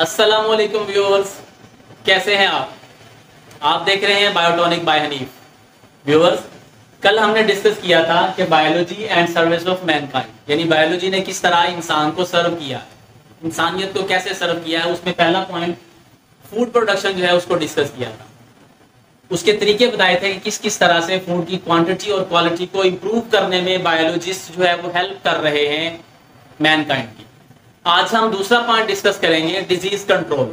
अस्सलाम वालेकुम व्यूअर्स, कैसे हैं आप देख रहे हैं बायोटॉनिक बाय हनीफ। व्यूअर्स, कल हमने डिस्कस किया था कि biology and service of Mankind, यानी बायोलॉजी ने किस तरह इंसान को सर्व किया है, इंसानियत को कैसे सर्व किया है। उसमें पहला पॉइंट फूड प्रोडक्शन जो है उसको डिस्कस किया था। उसके तरीके बताए थे कि किस किस तरह से फूड की क्वांटिटी और क्वालिटी को इम्प्रूव करने में बायोलॉजिस्ट जो है वो हेल्प कर रहे हैं मैनकाइंड की। आज हम दूसरा पॉइंट डिस्कस करेंगे, डिजीज कंट्रोल।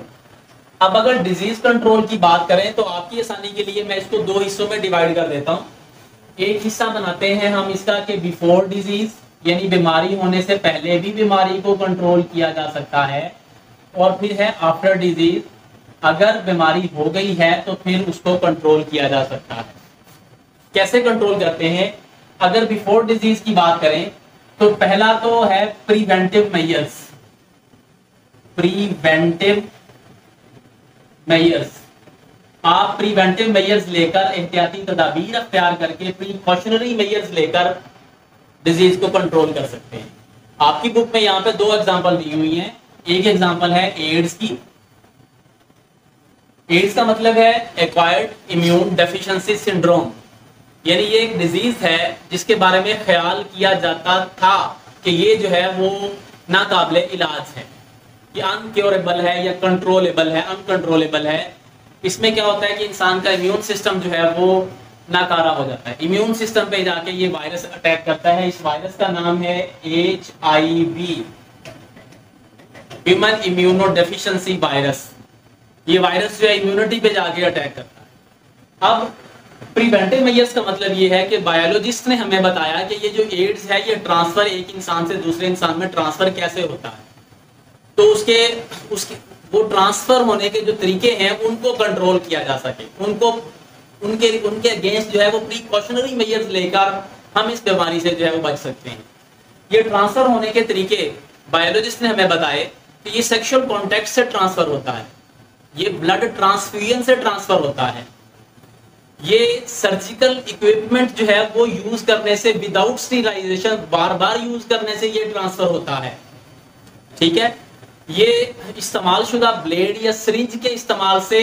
अब अगर डिजीज कंट्रोल की बात करें तो आपकी आसानी के लिए मैं इसको दो हिस्सों में डिवाइड कर देता हूं। एक हिस्सा बनाते हैं हम इसका कि बिफोर डिजीज, यानी बीमारी होने से पहले भी बीमारी को कंट्रोल किया जा सकता है, और फिर है आफ्टर डिजीज, अगर बीमारी हो गई है तो फिर उसको कंट्रोल किया जा सकता है। कैसे कंट्रोल करते हैं? अगर बिफोर डिजीज की बात करें तो पहला तो है प्रिवेंटिव मेजर्स। प्रिवेंटिव मेजर्स, आप प्रिवेंटिव मेजर्स लेकर, एहतियाती तदाबीर अख्तियार करके, प्रिकॉशनरी मेजर्स लेकर डिजीज को कंट्रोल कर सकते हैं। आपकी बुक में यहाँ पे दो एग्जांपल दी हुई हैं। एक एग्जांपल है एड्स की। एड्स का मतलब है एक्वायर्ड इम्यून डेफिशिएंसी सिंड्रोम, यानी ये एक डिजीज है जिसके बारे में ख्याल किया जाता था कि ये जो है वो नाकाबिले इलाज है, ये अनक्योरेबल है या कंट्रोलेबल है, अनकंट्रोलेबल है। इसमें क्या होता है कि इंसान का इम्यून सिस्टम जो है वो नाकारा हो जाता है। इम्यून सिस्टम पे जाके ये वायरस अटैक करता है। इस वायरस का नाम है HIV, human immuno deficiency virus. ये वायरस जो है इम्यूनिटी पे जाके अटैक करता है। अब प्रिवेंटिव मेजर्स का मतलब ये है कि बायोलॉजिस्ट ने हमें बताया कि ये जो एड्स है ये ट्रांसफर एक इंसान से दूसरे इंसान में ट्रांसफर कैसे होता है। तो उसके वो ट्रांसफर होने के जो तरीके हैं उनको कंट्रोल किया जा सके, उनके अगेंस्ट जो है वो प्रिकॉशनरी मेजर्स लेकर हम इस बीमारी से जो है वो बच सकते हैं। ये ट्रांसफर होने के तरीके बायोलॉजिस्ट ने हमें बताए कि ये सेक्सुअल कॉन्टेक्ट से ट्रांसफर होता है, ये ब्लड ट्रांसफ्यूजन से ट्रांसफर होता है, ये सर्जिकल इक्विपमेंट जो है वो यूज करने से, विदाउट स्टीरिलाइजेशन बार बार यूज करने से ये ट्रांसफर होता है। ठीक है, ये इस्तेमाल शुदा ब्लेड या सिरिंज के इस्तेमाल से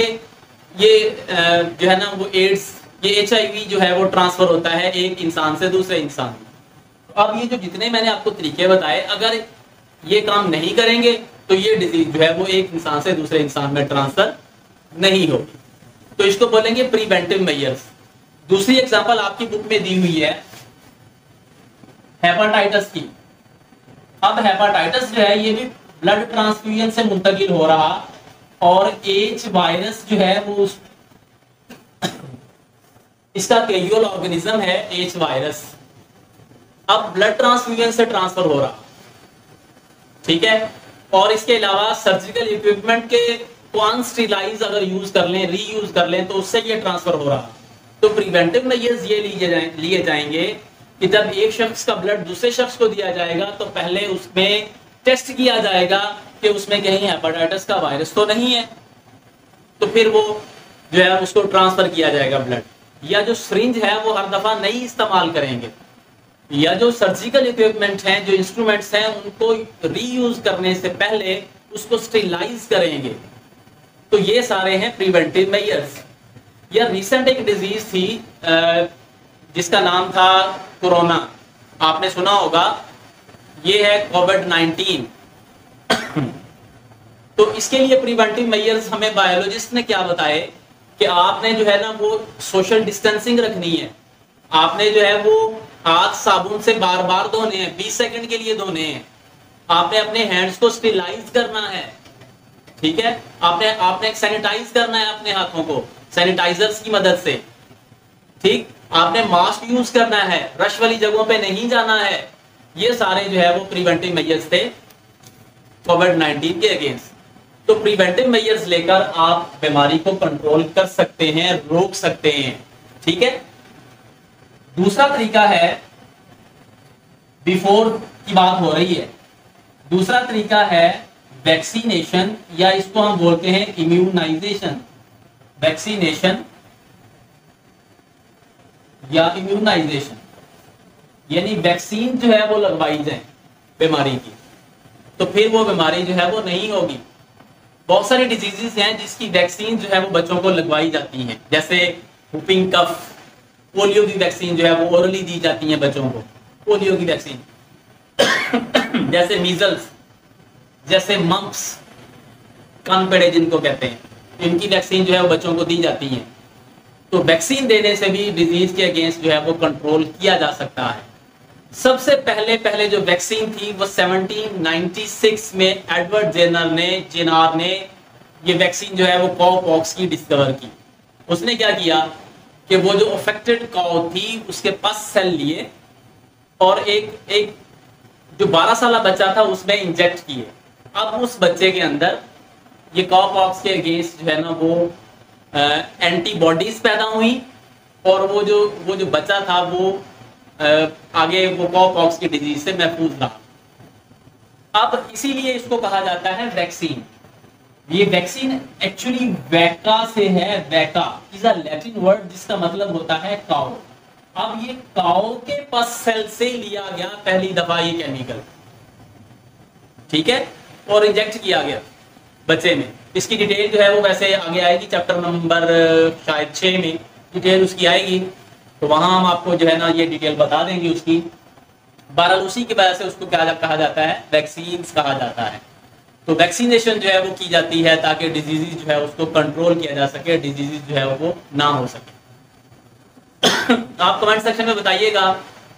ये जो है ना वो एड्स, ये HIV जो है वो ट्रांसफर होता है एक इंसान से दूसरे इंसान में। अब ये जो जितने मैंने आपको तरीके बताए, अगर ये काम नहीं करेंगे तो ये डिजीज जो है वो एक इंसान से दूसरे इंसान में ट्रांसफर नहीं होगी। तो इसको बोलेंगे प्रिवेंटिव मेजर्स। दूसरी एग्जांपल आपकी बुक में दी हुई है हेपेटाइटिस की। अब हेपेटाइटिस जो है ये भी ब्लड ट्रांसफ्यूजन से मुंतकिल हो रहा, और H वायरस जो है वो इसका कैजुअल ऑर्गेनिज्म है H वायरस। अब ब्लड ट्रांसफ्यूजन से ट्रांसफर हो रहा, ठीक है। और इसके अलावा सर्जिकल इक्विपमेंट के को अनस्टेरिलाइज अगर यूज कर लें, रीयूज कर लें, तो उससे ये ट्रांसफर हो रहा। तो प्रिवेंटिव मेजर्स ये लिए जाएंगे कि जब एक शख्स का ब्लड दूसरे शख्स को दिया जाएगा तो पहले उसमें टेस्ट किया जाएगा कि उसमें कहीं हेपेटाइटिस का वायरस तो नहीं है, तो फिर वो जो है उसको ट्रांसफर किया जाएगा ब्लड। या जो सिरिंज है वो हर दफा नहीं इस्तेमाल करेंगे, या जो सर्जिकल इक्विपमेंट हैं, जो इंस्ट्रूमेंट्स हैं, उनको रीयूज करने से पहले उसको स्टेरिलाइज करेंगे। तो ये सारे हैं प्रिवेंटिव मेजर्स। या रिसेंट एक डिजीज थी जिसका नाम था कोरोना, आपने सुना होगा, ये है कोविड-19। तो इसके लिए प्रिवेंटिव मेजर्स हमें बायोलॉजिस्ट ने क्या बताए कि आपने जो है ना वो सोशल डिस्टेंसिंग रखनी है, आपने जो है वो हाथ साबुन से बार बार धोने हैं, 20 सेकंड के लिए धोने हैं, आपने अपने हैंड्स को स्टेरिलाइज करना है, ठीक है, आपने सैनिटाइज करना है अपने हाथों को सैनिटाइजर्स की मदद से, ठीक, आपने मास्क यूज करना है, रश वाली जगहों पे नहीं जाना है। ये सारे जो है वो प्रिवेंटिव मेजर्स थे कोविड-19 के अगेंस्ट। तो प्रिवेंटिव मेजर्स लेकर आप बीमारी को कंट्रोल कर सकते हैं, रोक सकते हैं, ठीक है। दूसरा तरीका है, बिफोर की बात हो रही है, दूसरा तरीका है वैक्सीनेशन, या इसको हम बोलते हैं इम्यूनाइजेशन। वैक्सीनेशन या इम्यूनाइजेशन, यानी वैक्सीन जो है वो लगवाई जाए बीमारी की, तो फिर वो बीमारी जो है वो नहीं होगी। बहुत सारी डिजीजेस हैं जिसकी वैक्सीन जो है वो बच्चों को लगवाई जाती हैं, जैसे हुपिंग कफ, पोलियो की वैक्सीन जो है वो ओरली दी जाती है बच्चों को, पोलियो की वैक्सीन जैसे मीजल्स, जैसे मम्प्स, कान पेड़े जिनको कहते हैं, इनकी वैक्सीन जो है वो बच्चों को दी जाती है। तो वैक्सीन देने से भी डिजीज के अगेंस्ट जो है वो कंट्रोल किया जा सकता है। सबसे पहले जो वैक्सीन थी वो 1796 में एडवर्ड जेनार ने ये वैक्सीन जो है वो काउ पॉक्स की डिस्कवर की। उसने क्या किया कि वो जो अफेक्टेड काउ थी उसके पास सेल लिए और एक जो 12 साल बच्चा था उसमें इंजेक्ट किए। अब उस बच्चे के अंदर ये काउ पॉक्स के अगेंस्ट जो है ना वो एंटीबॉडीज पैदा हुई और वो जो बच्चा था वो आगे वो काउ पॉक्स की डिजीज से महफूज रहा। अब इसीलिए इसको कहा जाता है वैक्सीन। ये वैक्सीन एक्चुअली वैका से है। वैका इज अ लैटिन वर्ड जिसका मतलब होता है काउ। अब ये काउ के पस सेल से लिया गया पहली दफा ये केमिकल, ठीक है, और इंजेक्ट किया गया बच्चे में। इसकी डिटेल जो है वो वैसे आगे आएगी, चैप्टर नंबर शायद 6 में डिटेल उसकी आएगी, तो वहां हम आपको जो है ना ये डिटेल बता देंगे उसकी। बहरहाल उसी की वजह से उसको क्या कहा जाता है, वैक्सीन्स कहा जाता है। तो वैक्सीनेशन जो है वो की जाती है ताकि डिजीज जो है उसको कंट्रोल किया जा सके, डिजीज जो है वो ना हो सके। आप कमेंट सेक्शन में बताइएगा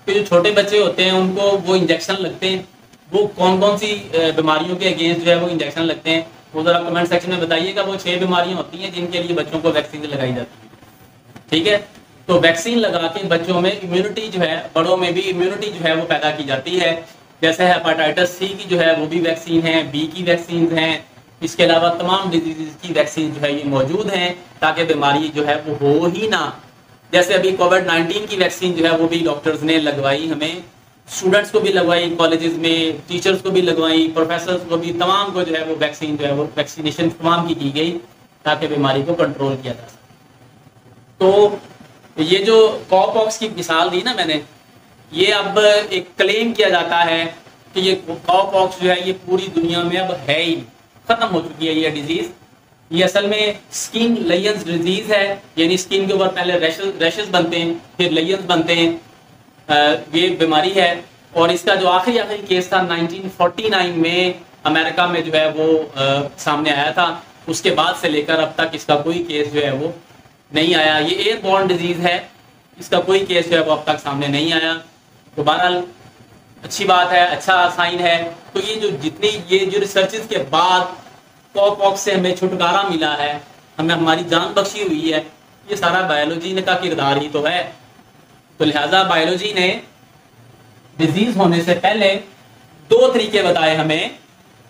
कि जो छोटे बच्चे होते हैं उनको वो इंजेक्शन लगते हैं, वो कौन कौन सी बीमारियों के अगेंस्ट जो है वो इंजेक्शन लगते हैं, वो जरा कमेंट सेक्शन में बताइएगा। वो 6 बीमारियां होती हैं जिनके लिए बच्चों को वैक्सीन लगाई जाती है, ठीक है। तो वैक्सीन लगा के बच्चों में इम्यूनिटी जो है, बड़ों में भी इम्यूनिटी जो है वो पैदा की जाती है। जैसे हेपेटाइटिस सी की जो है वो भी वैक्सीन है, बी की वैक्सीन हैं, इसके अलावा तमाम डिजीज की वैक्सीन जो है ये मौजूद हैं ताकि बीमारी जो है वो हो ही ना। जैसे अभी कोविड-19 की वैक्सीन जो है वो भी डॉक्टर्स ने लगवाई, हमें स्टूडेंट्स को भी लगवाई, कॉलेजेस में टीचर्स को भी लगवाई, प्रोफेसर्स को भी, तमाम को जो है वो वैक्सीन जो है वो वैक्सीनेशन तमाम की गई ताकि बीमारी को कंट्रोल किया जा सके। तो ये जो काउ पॉक्स की मिसाल दी ना मैंने, ये अब एक क्लेम किया जाता है कि ये काउ पॉक्स जो है ये पूरी दुनिया में अब है ही, खत्म हो चुकी है ये डिजीज। ये असल में स्किन लेयंस डिजीज है, यानी स्किन के ऊपर पहले रैशेस बनते हैं, फिर लेयंस बनते हैं, ये बीमारी है। और इसका जो आखिरी केस था 1949 में अमेरिका में जो है वो सामने आया था। उसके बाद से लेकर अब तक इसका कोई केस जो है वो नहीं आया। ये एयरबॉर्न डिजीज है, इसका कोई केस जो है वो अब तक सामने नहीं आया। तो बहरहाल अच्छी बात है, अच्छा साइन है। तो ये जो रिसर्चेस के बाद काउ पॉक्स से हमें छुटकारा मिला है, हमें हमारी जान बख्शी हुई है, ये सारा बायोलॉजी का किरदार ही तो है। तो लिहाजा बायोलॉजी ने डिजीज होने से पहले 2 तरीके बताए हमें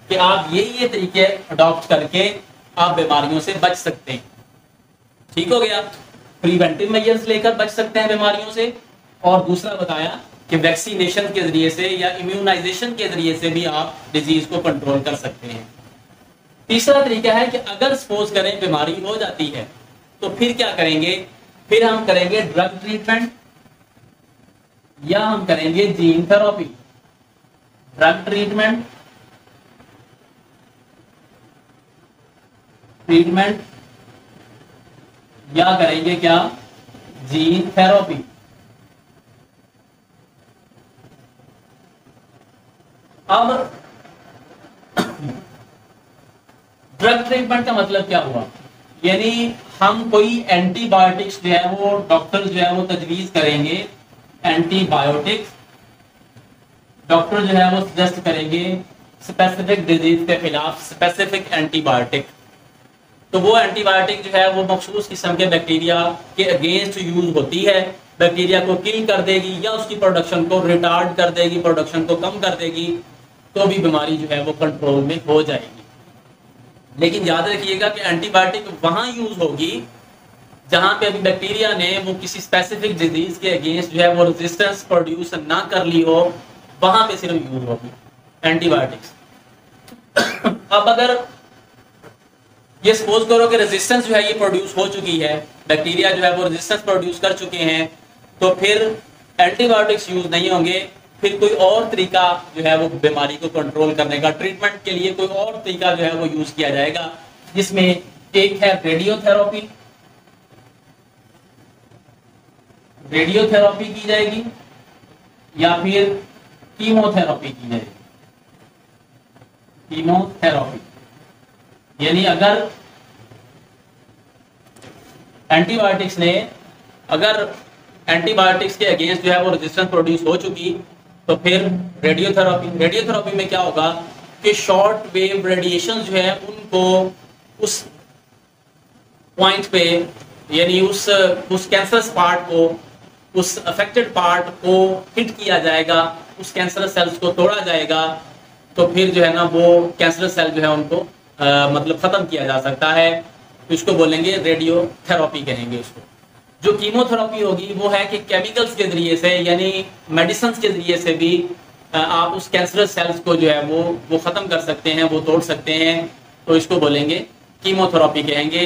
कि आप ये तरीके अडॉप्ट करके आप बीमारियों से बच सकते हैं। ठीक हो गया, प्रिवेंटिव मेजर्स लेकर बच सकते हैं बीमारियों से। और दूसरा बताया कि वैक्सीनेशन के जरिए से या इम्यूनाइजेशन के जरिए से भी आप डिजीज को कंट्रोल कर सकते हैं। तीसरा तरीका है कि अगर सपोज करें बीमारी हो जाती है तो फिर क्या करेंगे, फिर हम करेंगे ड्रग ट्रीटमेंट या हम करेंगे जीन थेरेपी। ड्रग ट्रीटमेंट या करेंगे क्या, जीन थेरेपी। अब ड्रग ट्रीटमेंट का मतलब क्या हुआ, यानी हम कोई एंटीबायोटिक्स जो है वो डॉक्टर जो है वो तजवीज करेंगे, एंटीबायोटिक्स डॉक्टर जो है वो सजेस्ट करेंगे स्पेसिफिक डिजीज के खिलाफ स्पेसिफिक एंटीबायोटिक। तो वो एंटीबायोटिक जो है वो मखसूस किस्म के बैक्टीरिया के अगेंस्ट यूज होती है, बैक्टीरिया को किल कर देगी या उसकी प्रोडक्शन को रिटार्ड कर देगी, प्रोडक्शन को कम कर देगी, तो भी बीमारी जो है वो कंट्रोल में हो जाएगी। लेकिन याद रखिएगा कि एंटीबायोटिक वहां यूज होगी जहां पे अभी बैक्टीरिया ने वो किसी स्पेसिफिक डिजीज के अगेंस्ट जो है वो रेजिस्टेंस प्रोड्यूस ना कर ली हो, वहां पे सिर्फ यूज होगी एंटीबायोटिक्स। अब अगर ये सपोज करो कि रेजिस्टेंस जो है ये प्रोड्यूस हो चुकी है, बैक्टीरिया जो है वो रेजिस्टेंस प्रोड्यूस कर चुके हैं, तो फिर एंटीबायोटिक्स यूज नहीं होंगे, फिर कोई और तरीका जो है वो बीमारी को कंट्रोल करने का, ट्रीटमेंट के लिए कोई और तरीका जो है वो यूज किया जाएगा। जिसमें एक है रेडियोथेरेपी, रेडियोथेरेपी की जाएगी या फिर कीमोथेरेपी की जाएगी। कीमोथेरेपी यानी अगर एंटीबायोटिक्स ने, अगर एंटीबायोटिक्स के अगेंस्ट जो है वो रेजिस्टेंस प्रोड्यूस हो चुकी, तो फिर रेडियोथेरेपी। रेडियोथेरेपी में क्या होगा कि शॉर्ट वेव रेडिएशन जो है उनको उस पॉइंट पे, यानी उस कैंसरस पार्ट को, उस अफेक्टेड पार्ट को हिट किया जाएगा, उस कैंसरस सेल्स को तोड़ा जाएगा, तो फिर जो है ना वो कैंसरस सेल जो है उनको मतलब खत्म किया जा सकता है। तो इसको बोलेंगे रेडियोथेरेपी कहेंगे उसको। जो कीमोथेरेपी होगी वो है कि केमिकल्स के जरिए से, यानी मेडिसिन के जरिए से भी आप उस कैंसरस सेल्स को जो है वो खत्म कर सकते हैं, वो तोड़ सकते हैं। तो इसको बोलेंगे कीमोथेरेपी कहेंगे।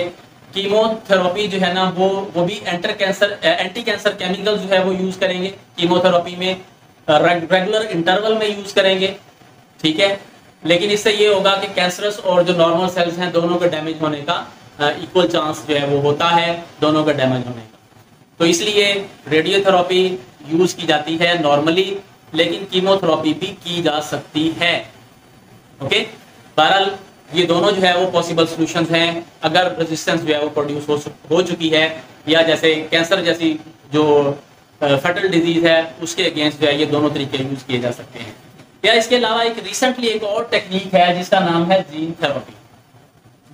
कीमोथेरेपी जो है ना वो भी एंटी कैंसर केमिकल जो है वो यूज करेंगे कीमोथेरेपी में, रेगुलर इंटरवल में यूज करेंगे, ठीक है। लेकिन इससे ये होगा कि कैंसरस और जो नॉर्मल सेल्स हैं दोनों का डैमेज होने का इक्वल चांस जो है वो होता है, दोनों का डैमेज होने का। तो इसलिए रेडियोथेरेपी यूज की जाती है नॉर्मली, लेकिन कीमोथेरेपी भी की जा सकती है। ओके, बहरहाल ये दोनों जो है वो पॉसिबल सॉल्यूशंस हैं अगर रेजिस्टेंस जो है वो प्रोड्यूस हो चुकी है, या जैसे कैंसर जैसी जो फटल डिजीज है उसके अगेंस्ट जो है ये दोनों तरीके यूज किए जा सकते हैं। या इसके अलावा एक रिसेंटली एक और टेक्निक है जिसका नाम है जीन थेरेपी।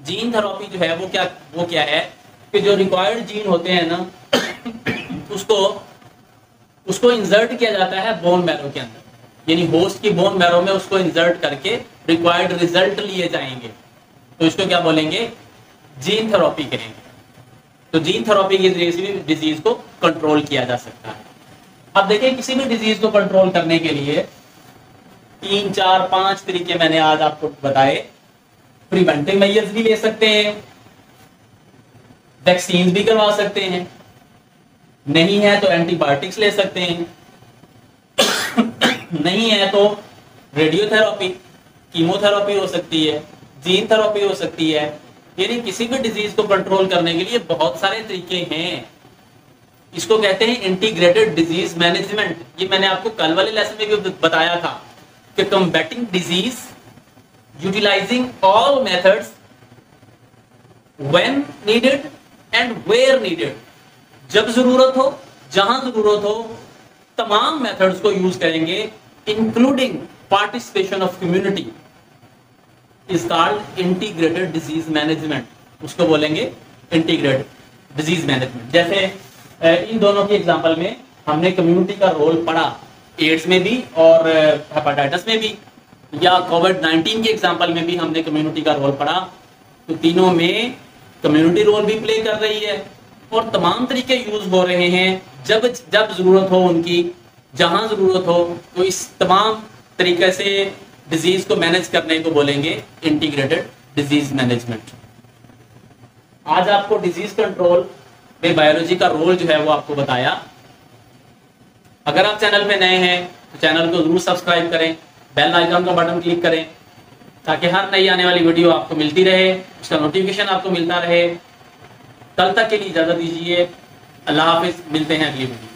जीन थेरेपी जो है वो क्या है कि जो रिक्वायर्ड जीन होते हैं ना उसको इंसर्ट किया जाता है बोन मैरो के अंदर, यानी होस्ट की बोन मैरो में उसको इंसर्ट करके रिक्वायर्ड रिजल्ट लिए जाएंगे। तो इसको क्या बोलेंगे, जीन थेरेपी कहेंगे। तो जीन थेरेपी के जरिए से भी डिजीज को कंट्रोल किया जा सकता है। अब देखिए, किसी भी डिजीज को कंट्रोल करने के लिए 3, 4, 5 तरीके मैंने आज आपको बताए। प्रिवेंटिव मेजर्स भी ले सकते हैं, वैक्सीन भी करवा सकते हैं, नहीं है तो एंटीबायोटिक्स ले सकते हैं, नहीं है तो रेडियोथेरेपी, कीमोथेरेपी हो सकती है, जीन थेरेपी हो सकती है। यानी किसी भी डिजीज को कंट्रोल करने के लिए बहुत सारे तरीके हैं। इसको कहते हैं इंटीग्रेटेड डिजीज मैनेजमेंट। ये मैंने आपको कल वाले लेसन में भी बताया था कि combating disease utilising all methods when needed and where needed. जब जरूरत हो, जहां जरूरत हो, तमाम मेथड्स को यूज करेंगे, including participation of community, is called integrated disease management. उसको बोलेंगे इंटीग्रेटेड डिजीज मैनेजमेंट। जैसे इन दोनों की एग्जांपल में हमने कम्युनिटी का रोल पढ़ा, एड्स में भी और हेपेटाइटिस में भी, या कोविड-19 के एग्जांपल में भी हमने कम्युनिटी का रोल पढ़ा। तो तीनों में कम्युनिटी रोल भी प्ले कर रही है और तमाम तरीके यूज हो रहे हैं जब जरूरत हो उनकी, जहां जरूरत हो। तो इस तमाम तरीके से डिजीज को मैनेज करने को बोलेंगे इंटीग्रेटेड डिजीज मैनेजमेंट। आज आपको डिजीज कंट्रोल में बायोलॉजी का रोल जो है वो आपको बताया। अगर आप चैनल पे नए हैं तो चैनल को जरूर सब्सक्राइब करें, बेल आइकन का बटन क्लिक करें ताकि हर नई आने वाली वीडियो आपको मिलती रहे, उसका नोटिफिकेशन आपको मिलता रहे। कल तक के लिए इजाजत दीजिए। अल्लाह हाफिज, मिलते हैं अगली वीडियो।